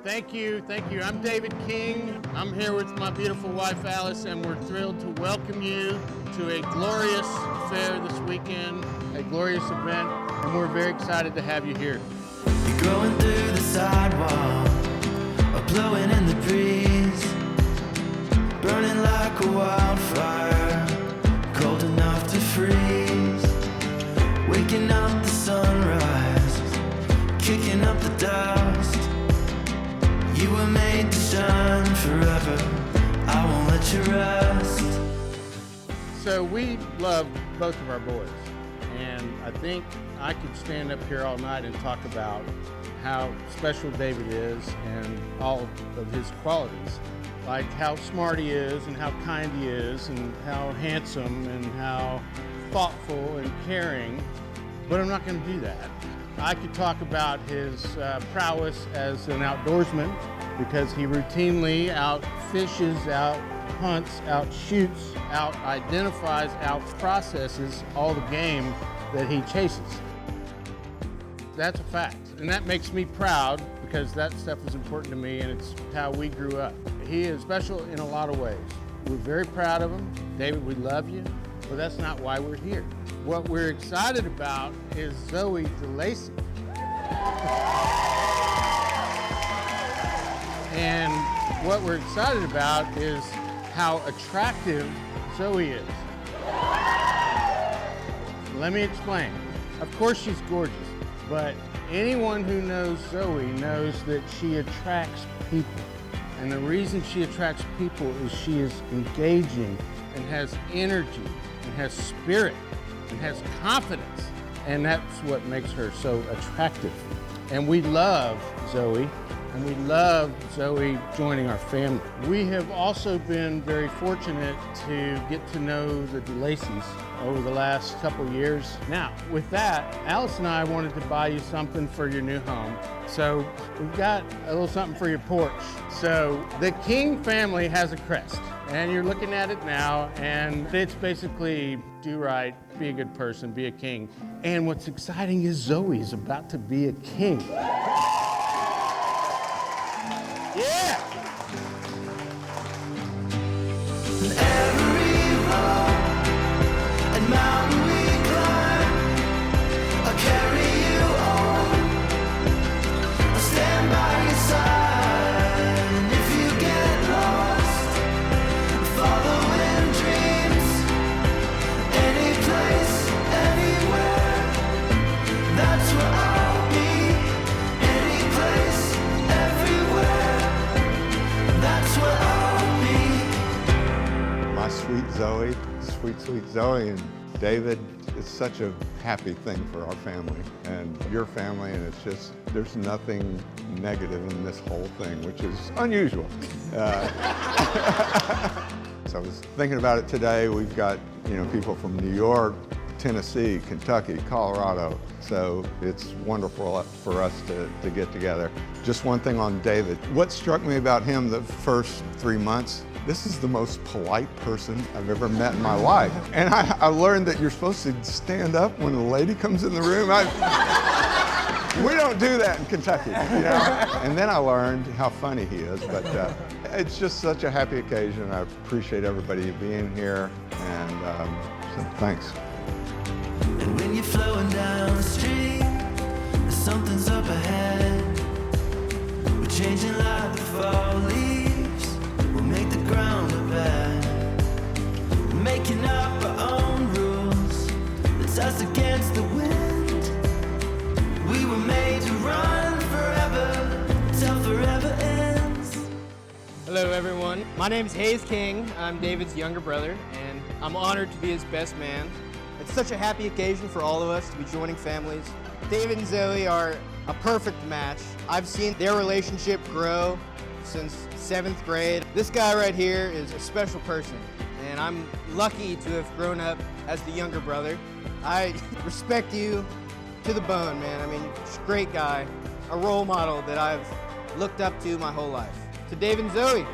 Thank you. I'm David King. I'm here with my beautiful wife, Alice, and we're thrilled to welcome you to a glorious fair this weekend, a glorious event, and we're very excited to have you here. You're growing through the sidewalk, or blowing in the breeze, burning like a wildfire, cold enough to freeze, waking up the sunrise, kicking up the dust. You were made to shine forever, I won't let you rest. So we love both of our boys, and I think I could stand up here all night and talk about how special David is and all of his qualities, like how smart he is and how kind he is and how handsome and how thoughtfut and caring, but I'm not going to do that. I could talk about his prowess as an outdoorsman, because he routinely out-fishes, out-hunts, out-shoots, out-identifies, out-processes all the game that he chases. That's a fact, and that makes me proud because that stuff is important to me and it's how we grew up. He is special in a lot of ways. We're very proud of him. David, we love you, but that's not why we're here. What we're excited about is Zoe David. And what we're excited about is how attractive Zoe is. Let me explain. Of course she's gorgeous, but anyone who knows Zoe knows that she attracts people. And the reason she attracts people is she is engaging and has energy and has spirit and has confidence. And that's what makes her so attractive. And we love Zoe, and we love Zoe joining our family. We have also been very fortunate to get to know the DeLacy's over the last couple years. Now, with that, Alice and I wanted to buy you something for your new home. So we've got a little something for your porch. So the King family has a crest, and you're looking at it now, and it's basically do right, be a good person, be a king. And what's exciting is Zoe is about to be a king. Yeah! Every road and mountain we climb, I'll carry you on, I'll stand by your side. And if you get lost, following dreams, any place, anywhere, that's where I'll be. Any place, everywhere, that's where I'll be. My sweet Zoe, sweet Zoe, and David, it's such a happy thing for our family and your family, and it's just, there's nothing negative in this whole thing, which is unusual. So I was thinking about it today. We've got, people from New York, Tennessee, Kentucky, Colorado. So it's wonderful for us to get together. Just one thing on David. What struck me about him the first 3 months, this is the most polite person I've ever met in my life. And I learned that you're supposed to stand up when a lady comes in the room. We don't do that in Kentucky, And then I learned how funny he is, but it's just such a happy occasion. I appreciate everybody being here, and so thanks. And when you're flowing down the street, something's up ahead. We're changing like the fall leaves. We'll make the ground a bed. We're making up our own rules. It's us against the wind. We were made to run forever till forever ends. Hello everyone, my name is Hayes King. I'm David's younger brother, and I'm honored to be his best man. It's such a happy occasion for all of us to be joining families. David and Zoe are a perfect match. I've seen their relationship grow since 7th grade. This guy right here is a special person, and I'm lucky to have grown up as the younger brother. I respect you to the bone, man. I mean, just a great guy, a role model that I've looked up to my whole life. To David and Zoe.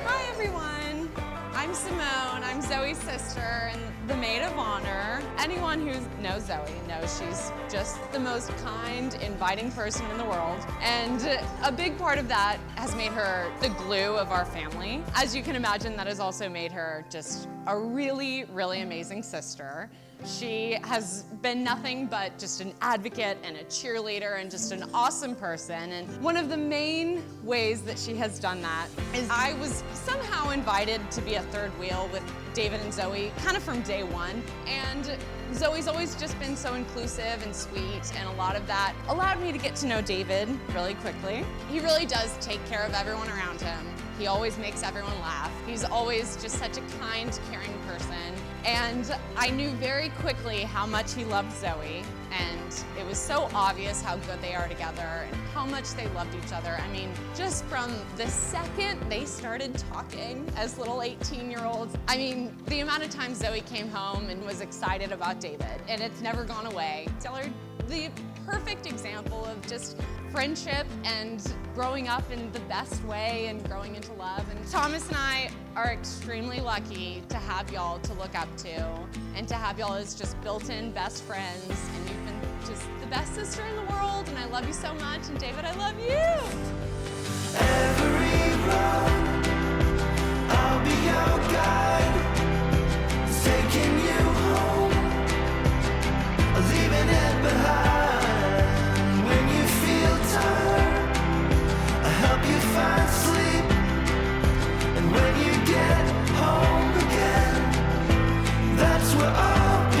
Hi everyone, I'm Simone. I'm Zoe's sister and the maid of honor. Anyone who knows Zoe knows she's just the most kind, inviting person in the world. And a big part of that has made her the glue of our family. As you can imagine, that has also made her just a really, really amazing sister. She has been nothing but just an advocate and a cheerleader and just an awesome person. And one of the main ways that she has done that is I was somehow invited to be a third wheel with David and Zoe kind of from day one. And Zoe's always just been so inclusive and sweet, and a lot of that allowed me to get to know David really quickly. He really does take care of everyone around him. He always makes everyone laugh. He's always just such a kind, caring person. And I knew very quickly how much he loved Zoe, and it was so obvious how good they are together and how much they loved each other. I mean, just from the second they started talking as little 18-year-olds, I mean, the amount of times Zoe came home and was excited about David, and it's never gone away. They're the perfect example of just friendship and growing up in the best way and growing into love. And Thomas and I are extremely lucky to have y'all to look up to and to have y'all as just built-in best friends. And you've been just the best sister in the world, and I love you so much. And David, I love you. Every road, I'll be your guide, taking you home, leaving it behind. When you feel tired, I'll help you find sleep. And when you get home again, that's where I'll be.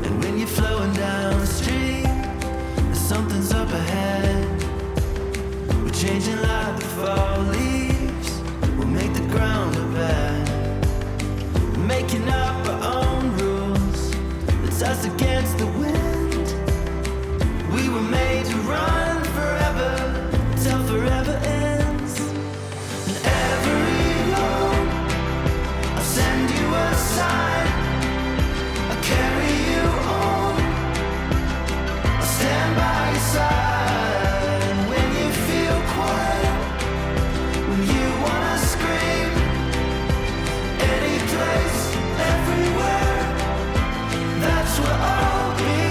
And when you're flowing down the street, something's up ahead. We're changing like the fall leaves. We'll make the ground a bed. Making up our own rules. It's us against the wind. We were made to run forever till forever ends. And every road, I'll send you a sign. I'll carry you home. I'll stand by your side when you feel quiet, when you wanna scream. Any place, everywhere, that's where I'll be.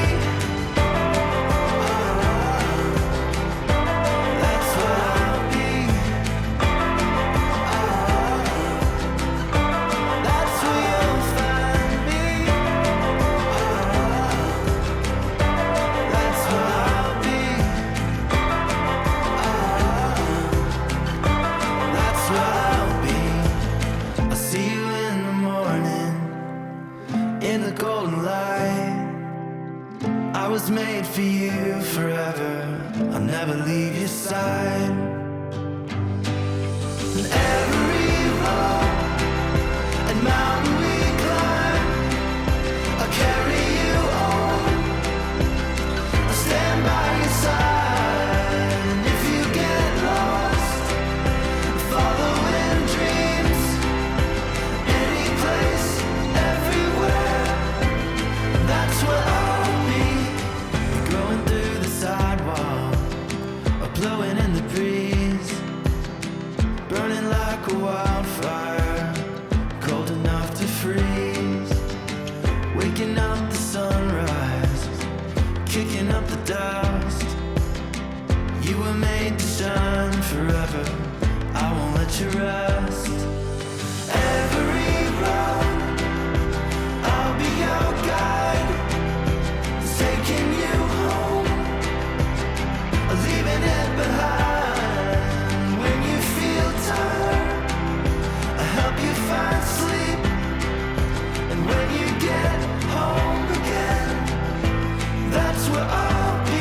That's where I'll be. That's where you'll find me. That's where I'll be. That's where I'll be. I'll see you in the morning, in the golden light. I was made for you forever. I'll never leave your side. And every road and mountain we climb, I'll carry you home. I'll stand by your side. And if you get lost, following dreams, any place, everywhere, that's where I'll be. Growing through the sidewalk, or blowing in the breeze, burning like a wildfire, cold enough to freeze. Waking up the sunrise, kicking up the dust. You were made to shine forever. I won't let you rest. Every road, I'll be your guide, taking you home, leaving it behind. When you feel tired, I'll help you find sleep. And when you get home again, that's where I'll be.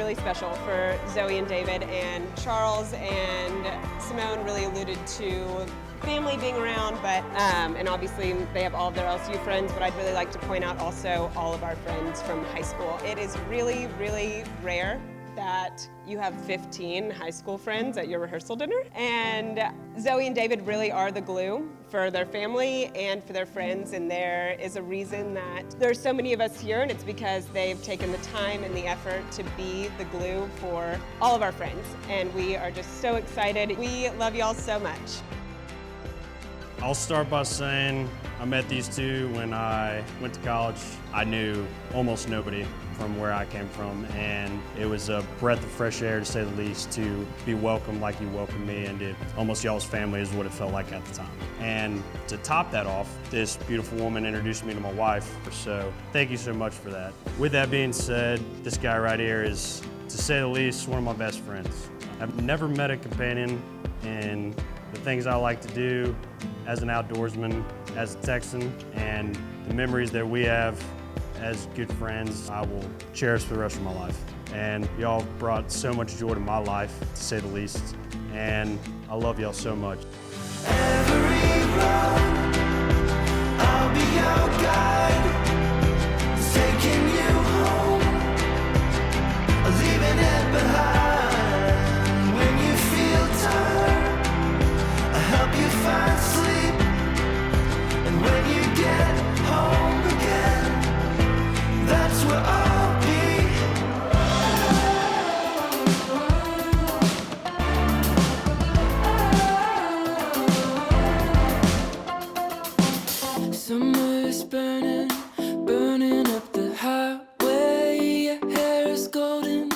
really special for Zoe and David, and Charles and Simone really alluded to family being around, but and obviously they have all of their LSU friends, but I'd really like to point out also all of our friends from high school. It is really, really rare that you have 15 high school friends at your rehearsal dinner. And Zoe and David really are the glue for their family and for their friends, and there is a reason that there's so many of us here, and it's because they've taken the time and the effort to be the glue for all of our friends. And we are just so excited. We love y'all so much. I'll start by saying I met these two when I went to college. I knew almost nobody from where I came from, and it was a breath of fresh air, to say the least, to be welcomed like you welcomed me into almost y'all's family is what it felt like at the time. And to top that off, this beautiful woman introduced me to my wife, so thank you so much for that. With that being said, this guy right here is, to say the least, one of my best friends. I've never met a companion in the things I like to do as an outdoorsman, as a Texan, and the memories that we have as good friends, I will cherish for the rest of my life. And y'all brought so much joy to my life, to say the least, and I love y'all so much. Every road, I'll be your guide, taking you home, leaving it behind. When you feel tired, I help you find sleep, and when you get home again, that's where I'll be. Summer is burning, burning up the highway. Your hair is golden,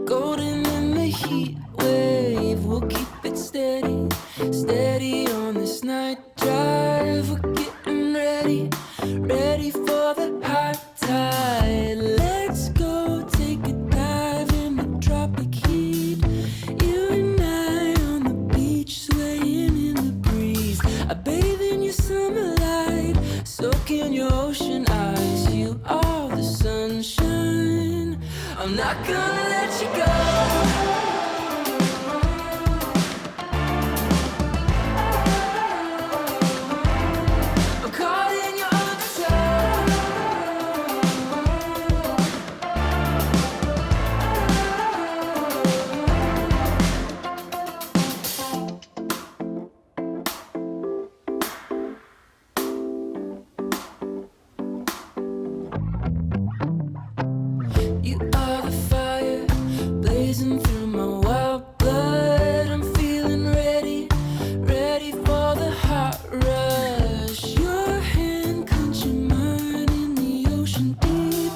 golden in the heat wave. We'll keep it steady, steady on this night drive. We're getting ready, ready for the high tide. Let's go take a dive in the tropic heat. You and I on the beach, swaying in the breeze. I bathe in your summer light, soak in your ocean eyes. You are the sunshine. I'm not gonna let you go. I'm caught in your You are the fire blazing through my wild blood. I'm feeling ready, ready for the hot rush. Your hand clenching mine in the ocean deep.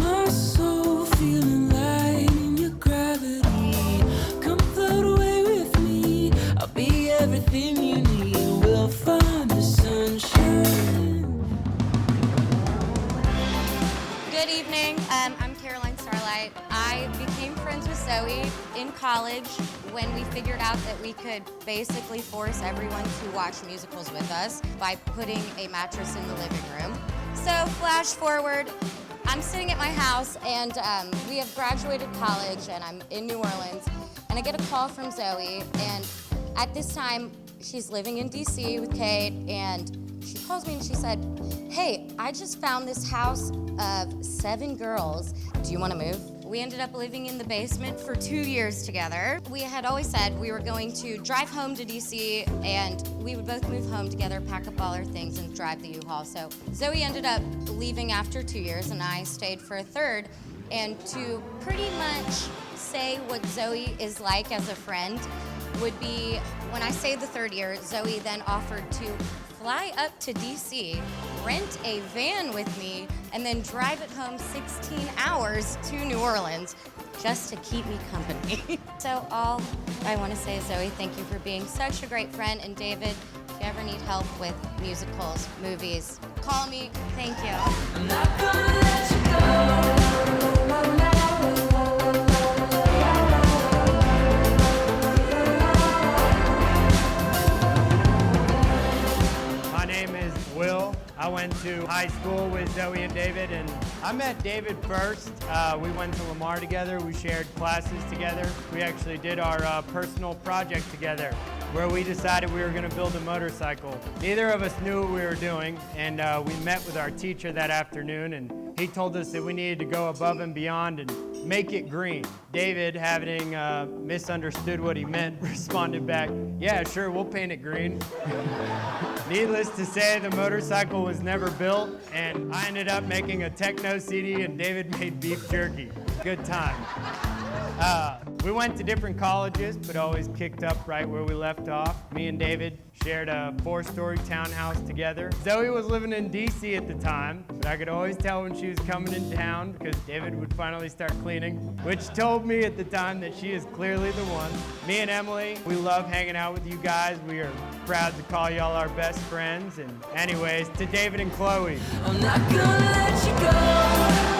My soul feeling light in your gravity. Come float away with me. I'll be everything you need. We'll find the sunshine. Good evening. I'm Caroline Starlight. I became friends with Zoe in college when we figured out that we could basically force everyone to watch musicals with us by putting a mattress in the living room. So flash forward, I'm sitting at my house and we have graduated college and I'm in New Orleans and I get a call from Zoe, and at this time she's living in DC with Kate, and she calls me and she said, "Hey, I just found this house of 7 girls. Do you want to move?" We ended up living in the basement for 2 years together. We had always said we were going to drive home to DC and we would both move home together, pack up all our things, and drive the U-Haul. So Zoe ended up leaving after 2 years and I stayed for a third. And to pretty much say what Zoe is like as a friend would be, when I say the third year, Zoe then offered to fly up to DC, rent a van with me, and then drive it home 16 hours to New Orleans just to keep me company. So all I want to say is, Zoe, thank you for being such a great friend. And David, if you ever need help with musicals, movies, call me. Thank you. I'm not gonna let you go. My name is Will. I went to high school with Zoe and David, and I met David first. We went to Lamar together. We shared classes together. We actually did our personal project together, where we decided we were going to build a motorcycle. Neither of us knew what we were doing, and we met with our teacher that afternoon, and he told us that we needed to go above and beyond and make it green. David, having misunderstood what he meant, responded back, "Yeah, sure, we'll paint it green." Needless to say, the motorcycle was never built, and I ended up making a techno CD, and David made beef jerky. Good time. We went to different colleges, but always kicked up right where we left off. Me and David shared a 4-story townhouse together. Zoe was living in DC at the time, but I could always tell when she was coming in town because David would finally start cleaning, which told me at the time that she is clearly the one. Me and Emily, we love hanging out with you guys. We are proud to call y'all our best friends. And anyways, to David and Chloe. I'm not gonna let you go.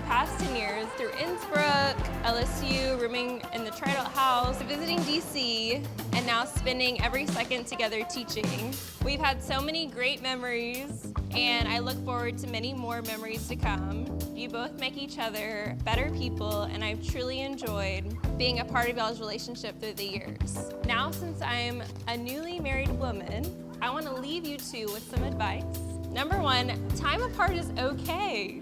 Past 10 years through Innsbruck, LSU, rooming in the Trident House, visiting DC, and now spending every second together teaching. We've had so many great memories, and I look forward to many more memories to come. You both make each other better people, and I've truly enjoyed being a part of y'all's relationship through the years. Now, since I'm a newly married woman, I want to leave you two with some advice. Number 1, time apart is okay.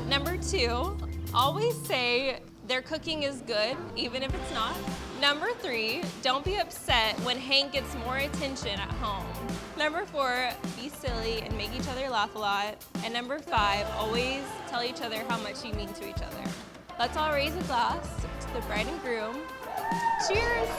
Number 2, always say their cooking is good, even if it's not. Number 3, don't be upset when Hank gets more attention at home. Number 4, be silly and make each other laugh a lot. And number 5, always tell each other how much you mean to each other. Let's all raise a glass to the bride and groom. Cheers!